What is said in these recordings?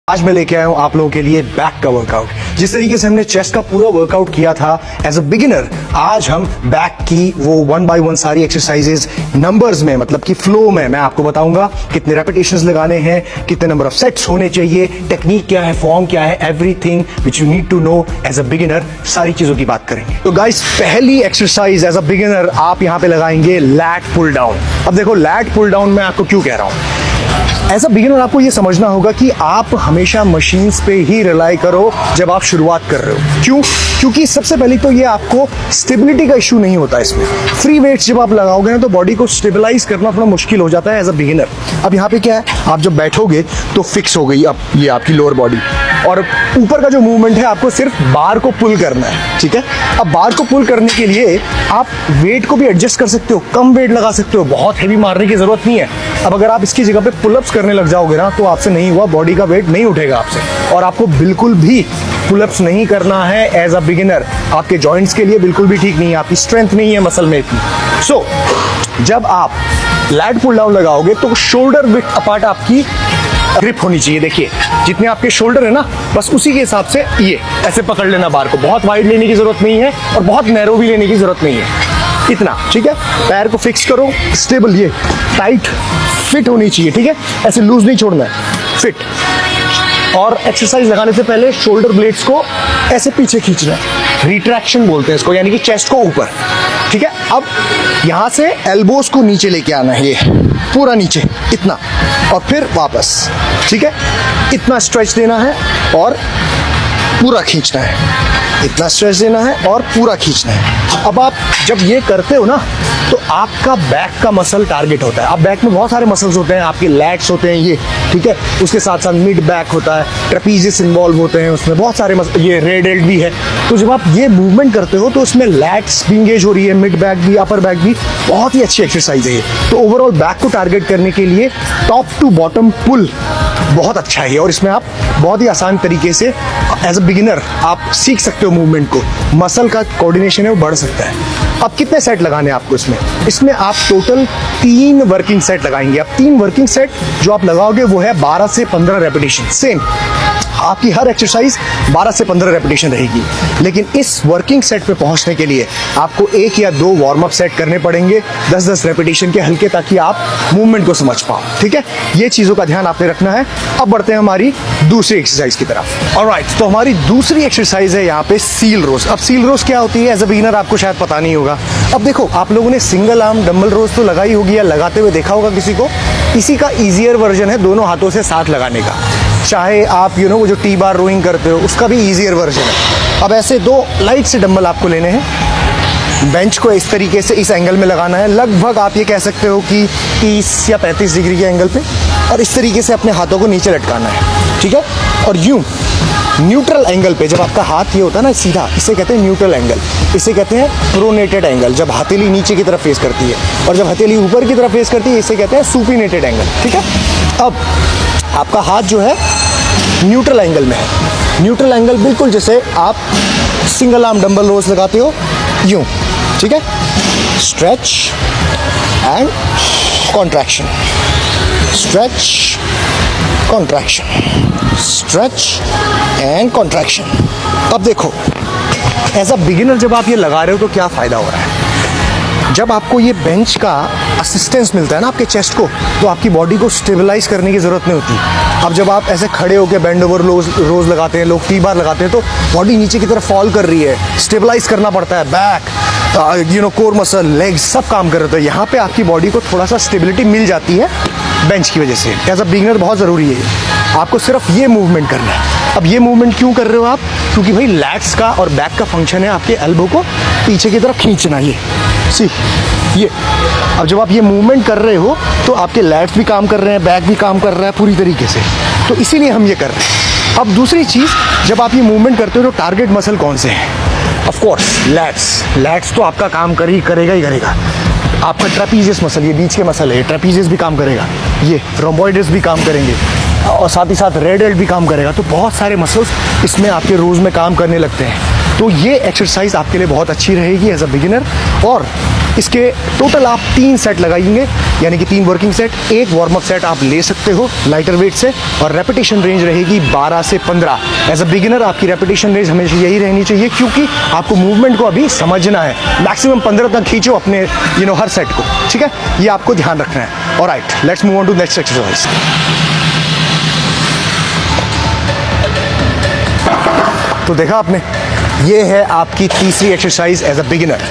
आज मैं लेके आया हूं आप लोगों के लिए बैक का वर्कआउट। जिस तरीके से हमने चेस्ट का पूरा वर्कआउट किया था एज अ बिगिनर, आज हम बैक की वो 1 by 1 सारी एक्सरसाइजेस नंबर्स में, मतलब कि फ्लो में मैं आपको बताऊंगा कितने रेपिटेशंस लगाने हैं, कितने नंबर ऑफ सेट्स होने चाहिए, टेक्निक क्या है, फॉर्म क्या है, everything which you need to know as a beginner, सारी चीजों की बात करेंगे। तो गाइस, पहली एक्सरसाइज एज अ बिगिनर आप यहां पे लगाएंगे लैट पुल डाउन। अब देखो, लैट पुल डाउन मैं आपको क्यों कह रहा हूं। एज अ बिगिनर आपको ये समझना होगा कि आप हमेशा मशीन्स पे ही रिलाई करो जब आप शुरुआत कर रहे हो। क्यों? क्योंकि सबसे पहले तो ये आपको स्टेबिलिटी का इशू नहीं होता इसमें। फ्री वेट्स जब आप लगाओगे ना तो बॉडी को स्टेबलाइज करना थोड़ा मुश्किल हो जाता है एज अ बिगिनर। अब यहाँ पे क्या है, आप जब बैठोगे तो फिक्स हो गई अब ये आपकी लोअर बॉडी, और ऊपर का जो मूवमेंट है आपको सिर्फ बार को पुल करना है, ठीक है। अब बार को पुल करने के लिए आप वेट को भी एडजस्ट कर सकते हो, कम वेट लगा सकते हो, बहुत हैवी मारने की जरूरत नहीं है। अब अगर आप इसकी जगह पे पुलअप्स करने लग जाओगे ना तो आपसे नहीं हुआ, बॉडी का वेट नहीं उठेगा आपसे, और आपको बिल्कुल भी पुलअप्स नहीं करना है एज अ बिगिनर। आपके जॉइंट्स के लिए बिल्कुल भी ठीक नहीं है, आपकी स्ट्रेंथ नहीं है मसल में इतनी। सो जब आप लैट पुल डाउन लगाओगे तो शोल्डर विड्थ अपार्ट आपकी ग्रिप होनी चाहिए। देखिए, जितने आपके शोल्डर है ना, बस उसी के हिसाब से ये ऐसे पकड़ लेना बार को। बहुत वाइड लेने की जरूरत नहीं है और बहुत नैरो भी लेने की जरूरत नहीं है, इतना, ठीक है। पैर को फिक्स करो, स्टेबल, ये टाइट फिट होनी चाहिए, ठीक है। ऐसे लूज नहीं छोड़ना है, फिट। और एक्सरसाइज लगाने से पहले शोल्डर ब्लेड्स को ऐसे पीछे खींचना है, रिट्रैक्शन बोलते हैं इसको, यानी कि चेस्ट को ऊपर, ठीक है। अब यहां से एल्बोस को नीचे लेके आना है, ये पूरा नीचे इतना, और फिर वापस, ठीक है। इतना स्ट्रेच देना है और पूरा खींचना है, इतना स्ट्रेच देना है और पूरा खींचना है। अब आप जब ये करते हो ना तो आपका बैक का मसल टारगेट होता है। अब बैक में बहुत सारे मसल्स होते हैं, आपके लैट्स होते हैं ये, ठीक है। उसके साथ साथ मिड बैक होता है, ट्रेपीजियस इन्वॉल्व होते हैं उसमें, बहुत सारे ये रेड एल्ट भी है। तो जब आप ये मूवमेंट करते हो तो उसमें लैट्स भी इंगेज हो रही है, मिड बैक भी, अपर बैक भी। बहुत ही अच्छी एक्सरसाइज है ये। तो ओवरऑल बैक को टारगेट करने के लिए टॉप टू बॉटम पुल बहुत अच्छा है, और इसमें आप बहुत ही आसान तरीके से एज अ बिगिनर आप सीख सकते हो मूवमेंट को। मसल का कोऑर्डिनेशन है वो बढ़ सकता है। अब कितने सेट लगाने हैं आपको इसमें आप टोटल 3 वर्किंग सेट लगाएंगे। अब 3 वर्किंग सेट जो आप लगाओगे वो है 12 से 15 रेपिटेशन। सेम आपकी हर एक्सरसाइज 12 से 15 रेपिटेशन रहेगी, लेकिन इस वर्किंग सेट पे पहुंचने के लिए आपको 1 या 2 वार्म अप सेट करने पड़ेंगे 10-10 रेपिटेशन के हल्के, ताकि आप मूवमेंट को समझ पाओ, ठीक है। ये चीजों का ध्यान आपने रखना है। अब बढ़ते हैं हमारी दूसरी एक्सरसाइज की तरफ। ऑलराइट, तो हमारी दूसरी एक्सरसाइज है यहाँ पे सील रोज। अब सील रोज क्या होती है एज अ बिगिनर आपको शायद पता नहीं होगा। अब देखो, आप लोगों ने सिंगल आर्म डंबल रोज तो लगाई होगी या लगाते हुए देखा होगा किसी को। इसी का ईजियर वर्जन है दोनों हाथों से साथ लगाने का। चाहे आप वो जो टी बार रोइंग करते हो उसका भी ईजियर वर्जन है। अब ऐसे 2 लाइट से डंबल आपको लेने हैं, बेंच को इस तरीके से इस एंगल में लगाना है, लगभग आप ये कह सकते हो कि 30 या 35 डिग्री के एंगल पे, और इस तरीके से अपने हाथों को नीचे लटकाना है, ठीक है। और यूं न्यूट्रल एंगल पे, जब आपका हाथ ये होता है ना सीधा, इसे कहते हैं न्यूट्रल एंगल, इसे कहते हैं प्रोनेटेड एंगल, जब हथेली नीचे की तरफ फेस करती है, और जब हथेली ऊपर की तरफ फेस करती है इसे कहते हैं सुपिनेटेड एंगल, ठीक है। अब आपका हाथ जो है न्यूट्रल एंगल में है, न्यूट्रल एंगल बिल्कुल जैसे आप सिंगल आर्म डंबल रोज लगाते हो यूं, ठीक है। Stretch and contraction, stretch contraction, stretch and contraction. अब देखो, एज अ बिगिनर जब आप ये लगा रहे हो तो क्या फायदा हो रहा है। जब आपको ये बेंच का असिस्टेंस मिलता है ना आपके चेस्ट को, तो आपकी बॉडी को स्टेबलाइज करने की जरूरत नहीं होती। अब जब आप ऐसे खड़े होकर बेंड ओवर रोज लगाते हैं, लोग टी बार लगाते हैं, तो बॉडी नीचे की तरफ फॉल कर रही है, स्टेबलाइज करना पड़ता है, बैक कोर मसल, लेग्स सब काम कर रहे थे। यहाँ पे आपकी बॉडी को थोड़ा सा स्टेबिलिटी मिल जाती है बेंच की वजह से। एज अ बिगिनर बहुत ज़रूरी है, आपको सिर्फ ये मूवमेंट करना है। अब ये मूवमेंट क्यों कर रहे हो आप? क्योंकि भाई लैट्स का और बैक का फंक्शन है आपके एल्बो को पीछे की तरफ खींचना। ये अब जब आप ये मूवमेंट कर रहे हो तो आपके लैट्स भी काम कर रहे हैं, बैक भी काम कर रहा है पूरी तरीके से, तो इसीलिए हम ये कर रहे हैं। अब दूसरी चीज़, जब आप ये मूवमेंट करते हो तो टारगेट मसल कौन से हैं? ऑफ कोर्स लैट्स तो आपका काम करेगा ही करेगा। आपका ट्रेपीजियस मसल, ये बीच के मसल है, ट्रेपीजियस भी काम करेगा, ये रोम्बॉइडस भी काम करेंगे, और साथ ही साथ रेड एल्ट भी काम करेगा। तो बहुत सारे मसल्स इसमें आपके रोज में काम करने लगते हैं। तो ये एक्सरसाइज आपके लिए बहुत अच्छी रहेगी एज अ बिगिनर। और इसके टोटल आप 3 सेट लगाएंगे, यानी कि 3 वर्किंग सेट। एक वार्म अप सेट आप ले सकते हो लाइटर वेट से, और रेपिटेशन रेंज रहेगी 12 से 15। एज अ बिगिनर आपकी रेपिटेशन रेंज हमेशा यही रहनी चाहिए, क्योंकि आपको मूवमेंट को अभी समझना है। मैक्सिमम 15 तक खींचो अपने हर सेट को, ठीक है, ये आपको ध्यान रखना है। Alright, let's move on to next exercise. तो देखा आपने, ये है आपकी तीसरी exercise as a beginner,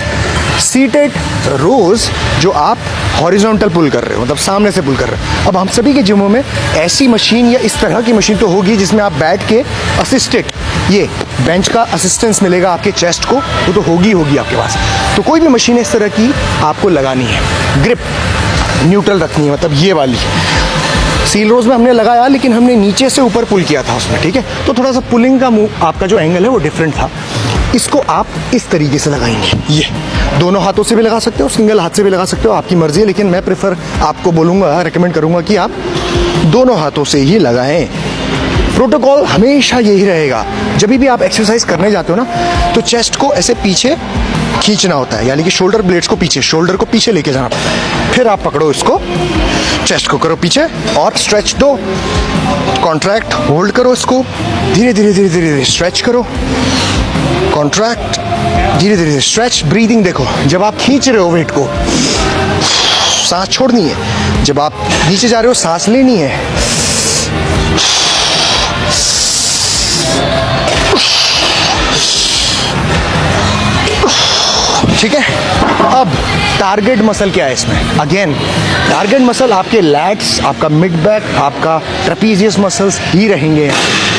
seated rows, जो आप हॉरिजॉन्टल पुल कर रहे हो, मतलब सामने से पुल कर रहे हो। अब हम सभी के जिमों में ऐसी मशीन या इस तरह की मशीन तो होगी जिसमें आप बैठ के असिस्टेड, ये बेंच का असिस्टेंस मिलेगा आपके चेस्ट को, वो तो होगी आपके पास। तो कोई भी मशीन इस तरह की आपको लगानी है, ग्रिप न्यूट्रल रखनी है, मतलब ये वाली। सील रोज में हमने लगाया, लेकिन हमने नीचे से ऊपर पुल किया था उसमें, ठीक है, तो थोड़ा सा पुलिंग का मूव, आपका जो एंगल है वो डिफरेंट था। इसको आप इस तरीके से लगाएंगे, ये दोनों हाथों से भी लगा सकते हो, सिंगल हाथ से भी लगा सकते हो, आपकी मर्जी है, लेकिन मैं प्रेफर आपको बोलूँगा, रेकमेंड करूँगा कि आप दोनों हाथों से ही लगाएं। प्रोटोकॉल हमेशा यही रहेगा, जब भी आप एक्सरसाइज करने जाते हो ना, तो चेस्ट को ऐसे पीछे खींचना होता है, यानी कि शोल्डर ब्लेड्स को पीछे, शोल्डर को पीछे लेके जाना पड़ता है। फिर आप पकड़ो इसको, चेस्ट को करो पीछे और स्ट्रेच दो, कॉन्ट्रैक्ट, होल्ड करो इसको, धीरे धीरे धीरे धीरे धीरे स्ट्रेच करो, कॉन्ट्रैक्ट, धीरे धीरे स्ट्रेच। ब्रीदिंग देखो, जब आप खींच रहे हो वेट को, सांस छोड़नी है, जब आप नीचे जा रहे हो सांस लेनी है। ठीक है, अब टारगेट मसल क्या है इसमें? अगेन टारगेट मसल आपके लैट्स, आपका मिड बैक, आपका ट्रेपीजियस मसल्स ही रहेंगे।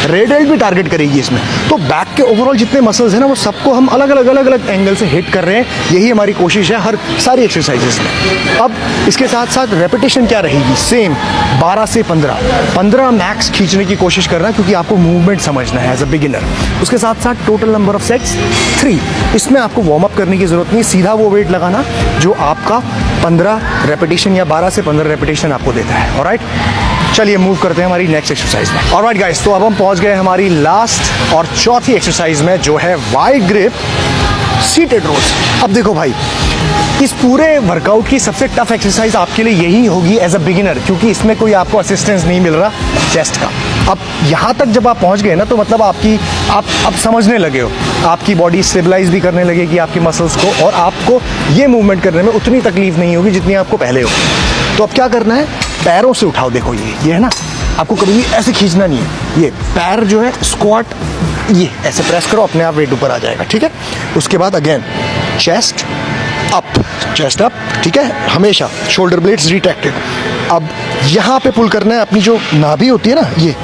रेड बेल्ट भी टारगेट करेगी इसमें। तो बैक के ओवरऑल जितने मसल्स हैं ना, वो सबको हम अलग अलग एंगल से हिट कर रहे हैं। यही हमारी कोशिश है हर सारी एक्सरसाइजेस में। अब इसके साथ साथ रेपिटेशन क्या रहेगी? सेम 12 से 15 मैक्स खींचने की कोशिश करना, क्योंकि आपको मूवमेंट समझना है एज अ बिगिनर। उसके साथ साथ टोटल नंबर ऑफ सेट्स 3। इसमें आपको वार्म अप करने की जरूरत नहीं, सीधा वो वेट लगाना जो आपका 15 रेपिटेशन या 12 से 15 रेपिटेशन आपको देता है। ऑलराइट, चलिए मूव करते हैं हमारी नेक्स्ट एक्सरसाइज में। ऑलराइट गाइस, तो अब हम पहुंच गए हमारी लास्ट और चौथी एक्सरसाइज में, जो है वाइड ग्रिप सीटेड रोज। अब देखो भाई, इस पूरे वर्कआउट की सबसे टफ एक्सरसाइज आपके लिए यही होगी एज अ बिगिनर, क्योंकि इसमें कोई आपको असिस्टेंस नहीं मिल रहा चेस्ट का। अब यहाँ तक जब आप पहुँच गए ना, तो मतलब आप अब समझने लगे हो, आपकी बॉडी स्टेबलाइज भी करने लगेगी आपकी मसल्स को, और आपको ये मूवमेंट करने में उतनी तकलीफ नहीं होगी जितनी आपको पहले हो। तो अब क्या करना है, पैरों से उठाओ। देखो ये है ना, आपको कभी भी ऐसे खींचना नहीं है, ये पैर जो है स्क्वाट, ये ऐसे प्रेस करो, अपने आप वेट ऊपर आ जाएगा। ठीक है, उसके बाद अगेन चेस्ट अप, ठीक है, हमेशा शोल्डर ब्लेड्स रिट्रैक्टेड। अब यहाँ पे पुल करना है, अपनी जो नाभि होती है ना, ये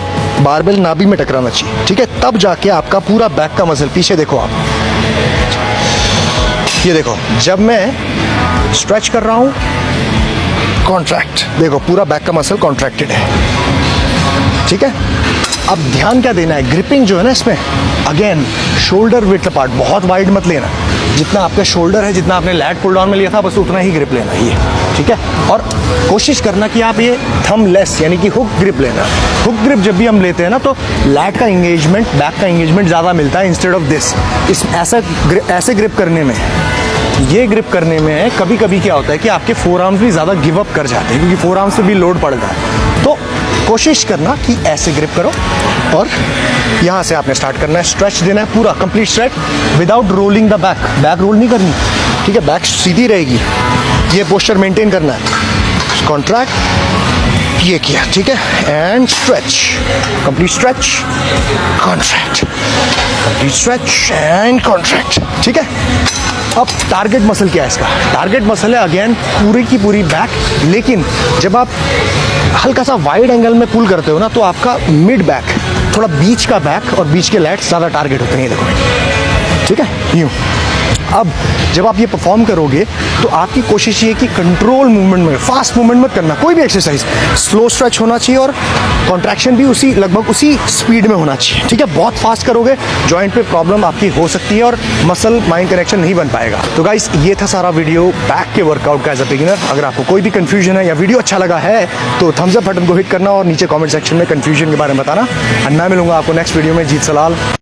बारबेल नाभि में टकराना चाहिए। ठीक है, तब जाके आपका पूरा बैक का मसल, पीछे देखो आप, ये देखो, जब मैं स्ट्रेच कर रहा हूँ, कॉन्ट्रैक्ट, देखो पूरा बैक का मसल कॉन्ट्रैक्टेड है। ठीक है, अब ध्यान क्या देना है, ग्रिपिंग जो है ना इसमें, अगेन शोल्डर विड्थ अपार्ट, बहुत वाइड मत लेना, जितना आपका शोल्डर है, जितना आपने लैट पुल डाउन में लिया था, बस उतना ही ग्रिप लेना ये। ठीक है, और कोशिश करना कि आप ये थंब लेस, यानी कि हुक ग्रिप लेना। हुक ग्रिप जब भी हम लेते हैं ना, तो लैट का इंगेजमेंट, बैक का इंगेजमेंट ज़्यादा मिलता है इंस्टेड ऑफ दिस। ऐसे ग्रिप करने में, ये ग्रिप करने में कभी कभी क्या होता है कि आपके फोर आर्म्स भी ज़्यादा गिव अप कर जाते हैं, क्योंकि फोर आर्म्स पे भी लोड पड़ता है। तो कोशिश करना कि ऐसे ग्रिप करो, और यहाँ से आपने स्टार्ट करना है, स्ट्रेच देना है पूरा, complete stretch without rolling the back role नहीं करनी। ठीक है, बैक सीधी रहेगी, ये पोस्चर मेंटेन करना है, कॉन्ट्रैक्ट, ये किया, ठीक है, and stretch, complete stretch, contract, complete stretch and contract. ठीक है, अब टारगेट मसल क्या है इसका? टारगेट मसल है अगेन पूरी की पूरी बैक, लेकिन जब आप हल्का सा वाइड एंगल में पुल करते हो ना, तो आपका मिड बैक, थोड़ा बीच का बैक और बीच के लैट्स ज़्यादा टारगेट होते हैं। देखो, ठीक है, यूँ। अब जब आप ये परफॉर्म करोगे, तो आपकी कोशिश ये कि कंट्रोल मूवमेंट में, फास्ट मूवमेंट मत करना, कोई भी एक्सरसाइज स्लो स्ट्रेच होना चाहिए, और कॉन्ट्रैक्शन भी लगभग उसी स्पीड में होना चाहिए। ठीक है, बहुत फास्ट करोगे जॉइंट पे प्रॉब्लम आपकी हो सकती है, और मसल माइंड कनेक्शन नहीं बन पाएगा। तो गाइस, ये था सारा वीडियो बैक के वर्कआउट का एज अ बिगिनर। अगर आपको कोई भी कंफ्यूजन है या वीडियो अच्छा लगा है, तो थम्स अप बटन को हिट करना, और नीचे कॉमेंट सेक्शन में कंफ्यूजन के बारे में बताना। और मैं मिलूंगा आपको नेक्स्ट वीडियो में। जीत सलाल।